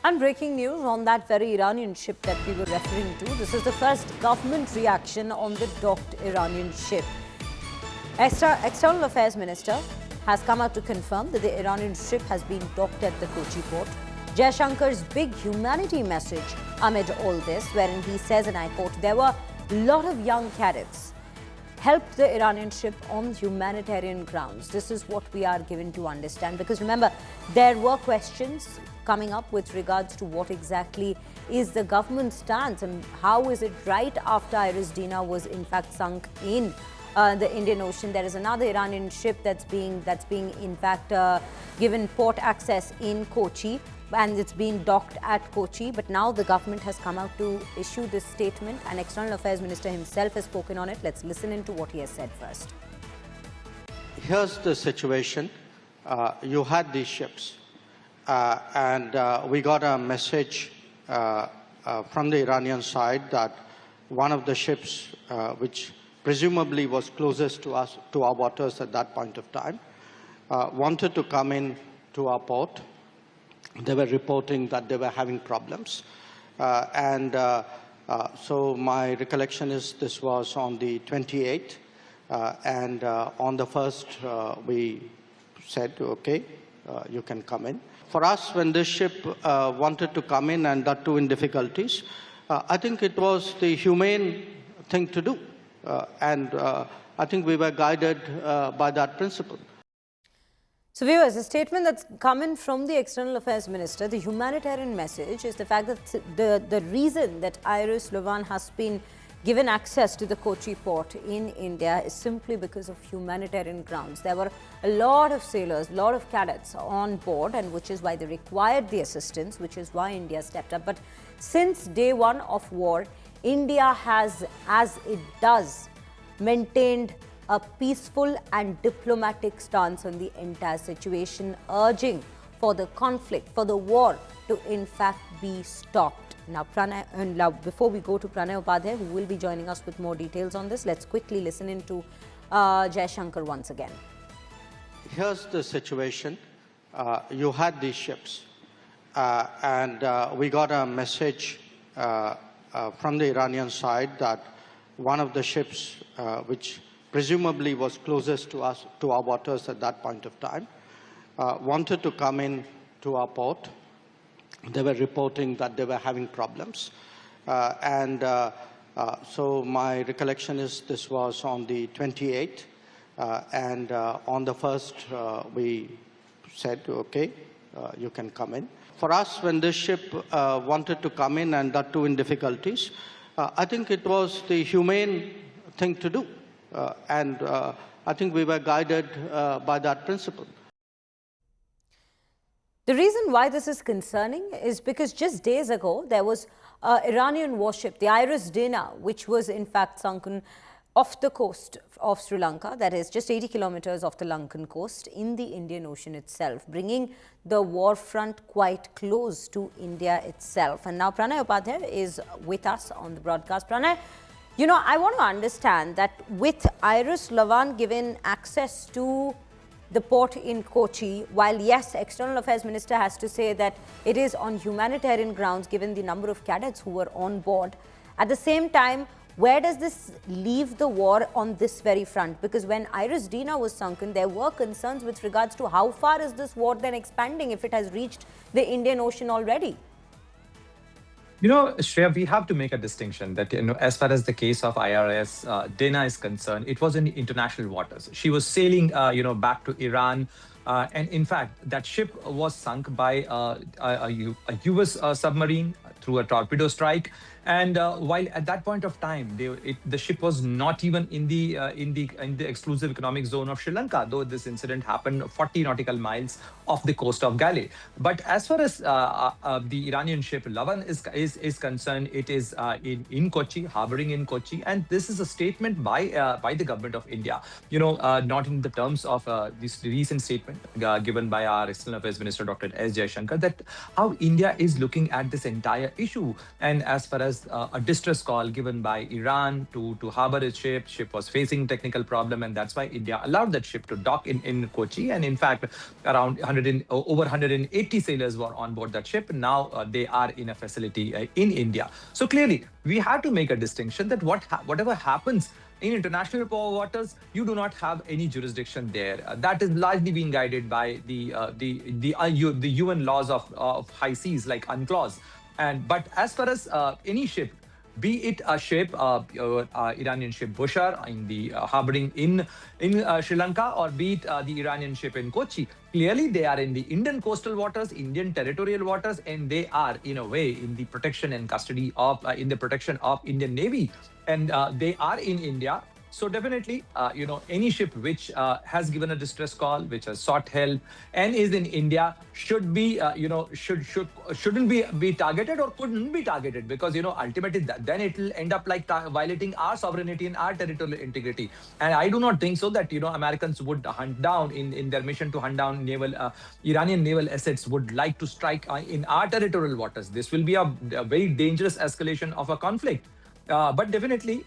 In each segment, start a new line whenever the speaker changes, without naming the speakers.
And breaking news on that very Iranian ship that we were referring to. This is the first government reaction on the docked Iranian ship. External Affairs Minister has come out to confirm that the Iranian ship has been docked at the Kochi port. Jaishankar's big humanity message amid all this, wherein he says, and I quote, there were a lot of young cadets helped the Iranian ship on humanitarian grounds. This is what we are given to understand, because remember, there were questions coming up with regards to what exactly is the government's stance and how is it right after Iris Dina was in fact sunk in the Indian Ocean. There is another Iranian ship that's being in fact given port access in Kochi, and it's been docked at Kochi. But now the government has come out to issue this statement, and External Affairs Minister himself has spoken on it. Let's listen into what he has said first.
Here's the situation. You had these ships, and we got a message from the Iranian side that one of the ships, which presumably was closest to us, to our waters at that point of time, wanted to come in to our port. They were reporting that they were having problems. So my recollection is this was on the 28th. And on the 1st, we said, okay, you can come in. For us, when this ship wanted to come in, and that too in difficulties, I think it was the humane thing to do. I think we were guided by that principle.
So viewers, a statement that's come in from the External Affairs Minister, the humanitarian message is the fact that the reason that Iris Lavan has been given access to the Kochi port in India is simply because of humanitarian grounds. There were a lot of sailors, a lot of cadets on board, and which is why they required the assistance, which is why India stepped up. But since day one of war, India has, as it does, maintained a peaceful and diplomatic stance on the entire situation, urging for the conflict, for the war to in fact be stopped. Now, before we go to Pranay Upadhyay, who will be joining us with more details on this, let's quickly listen into Jaishankar once again.
Here's the situation. You had these ships, and we got a message from the Iranian side that one of the ships, which presumably was closest to us, to our waters at that point of time, wanted to come in to our port. They were reporting that they were having problems. So my recollection is this was on the 28th. And on the 1st, we said, okay, you can come in. For us, when this ship wanted to come in, and that too in difficulties, I think it was the humane thing to do. I think we were guided by that principle.
The reason why this is concerning is because just days ago, there was an Iranian warship, the Iris Dina, which was in fact sunken off the coast of Sri Lanka, that is just 80 kilometers off the Lankan coast in the Indian Ocean itself, bringing the war front quite close to India itself. And now Pranay Upadhyay is with us on the broadcast. Pranay, you know, I want to understand that with Iris Lavan given access to the port in Kochi, while yes, External Affairs Minister has to say that it is on humanitarian grounds given the number of cadets who were on board, at the same time, where does this leave the war on this very front? Because when Iris Dina was sunken, there were concerns with regards to how far is this war then expanding if it has reached the Indian Ocean already?
You know, Shreya, we have to make a distinction that, you know, as far as the case of Iris Dina is concerned, it was in international waters. She was sailing, back to Iran. And in fact, that ship was sunk by a US submarine through a torpedo strike. And while at that point of time, the ship was not even in the exclusive economic zone of Sri Lanka, though this incident happened 40 nautical miles off the coast of Galle. But as far as the Iranian ship Lavan is concerned, it is in Kochi, harboring in Kochi, and this is a statement by the government of India. You know, not in the terms of this recent statement. statement given by our External Affairs Minister Dr. S Jaishankar that how India is looking at this entire issue. And as far as a distress call given by Iran to harbor its ship was facing technical problem, and that's why India allowed that ship to dock in Kochi. And in fact, around over 180 sailors were on board that ship. Now they are in a facility in India. So clearly, we have to make a distinction that whatever happens in international waters, you do not have any jurisdiction there. That is largely being guided by the UN laws of high seas, like UNCLOS. But as far as any ship, be it a ship, Iranian ship Bushar in the harboring in Sri Lanka, or be it the Iranian ship in Kochi, clearly they are in the Indian coastal waters, Indian territorial waters, and they are in a way in the protection and custody of Indian Navy, and they are in India. So definitely, any ship which has given a distress call, which has sought help, and is in India should be, shouldn't be targeted or couldn't be targeted, because ultimately then it will end up like violating our sovereignty and our territorial integrity. And I do not think so that Americans would hunt down in their mission to hunt down Iranian naval assets would like to strike in our territorial waters. This will be a very dangerous escalation of a conflict. But definitely,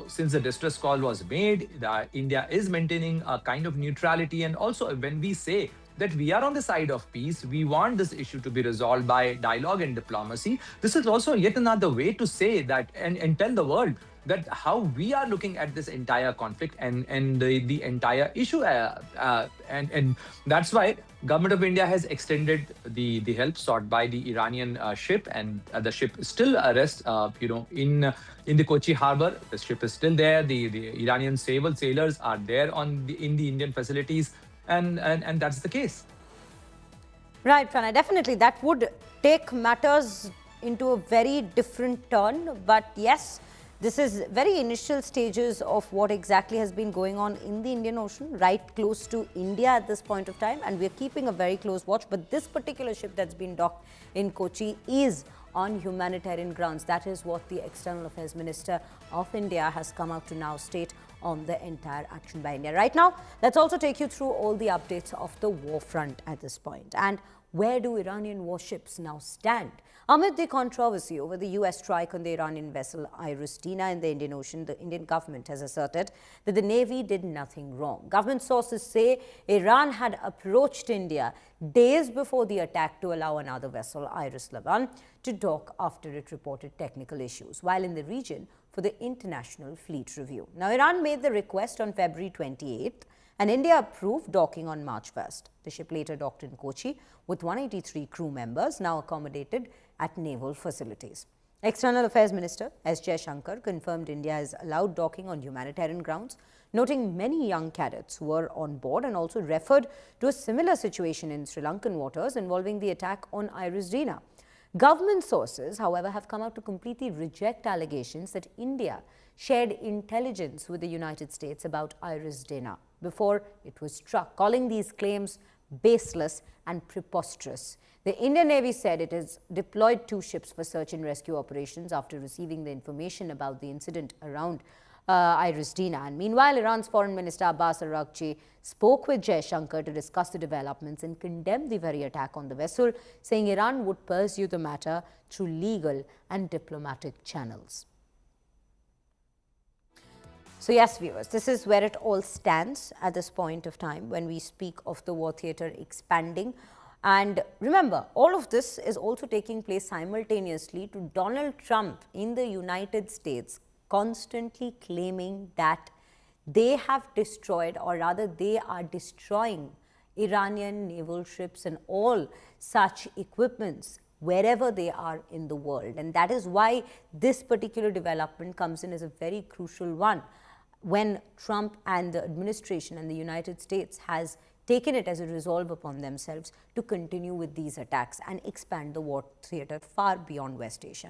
since the distress call was made, India is maintaining a kind of neutrality. And also, when we say that we are on the side of peace, we want this issue to be resolved by dialogue and diplomacy. This is also yet another way to say that and tell the world that how we are looking at this entire conflict and the entire issue. And that's why Government of India has extended the help sought by the Iranian ship, and the ship is still rests in the Kochi harbor. The ship is still there. The Iranian sailors are there in the Indian facilities, and that's the case.
Right, Pranay, definitely that would take matters into a very different turn. But yes, this is very initial stages of what exactly has been going on in the Indian Ocean, right close to India at this point of time. And we're keeping a very close watch. But this particular ship that's been docked in Kochi is on humanitarian grounds. That is what the External Affairs Minister of India has come out to now state on the entire action by India. Right now, let's also take you through all the updates of the war front at this point. And where do Iranian warships now stand? Amid the controversy over the US strike on the Iranian vessel Iris Dina in the Indian Ocean, the Indian government has asserted that the Navy did nothing wrong. Government sources say Iran had approached India days before the attack to allow another vessel, Iris Lavan, to dock after it reported technical issues, while in the region for the International Fleet Review. Now, Iran made the request on February 28th, and India approved docking on March 1st. The ship later docked in Kochi with 183 crew members, now accommodated at naval facilities. External Affairs Minister S Jaishankar confirmed India has allowed docking on humanitarian grounds, noting many young cadets were on board, and also referred to a similar situation in Sri Lankan waters involving the attack on Iris Dina. Government sources, however, have come out to completely reject allegations that India shared intelligence with the United States about Iris Dina before it was struck, calling these claims baseless and preposterous. The Indian Navy said it has deployed 2 ships for search and rescue operations after receiving the information about the incident around Iris Dina. And meanwhile, Iran's Foreign Minister Abbas Araghchi spoke with Jaishankar to discuss the developments and condemned the very attack on the vessel, saying Iran would pursue the matter through legal and diplomatic channels. So yes, viewers, this is where it all stands at this point of time when we speak of the war theatre expanding. And remember, all of this is also taking place simultaneously to Donald Trump in the United States constantly claiming that they have destroyed, or rather they are destroying, Iranian naval ships and all such equipments wherever they are in the world. And that is why this particular development comes in as a very crucial one, when Trump and the administration and the United States has taken it as a resolve upon themselves to continue with these attacks and expand the war theatre far beyond West Asia.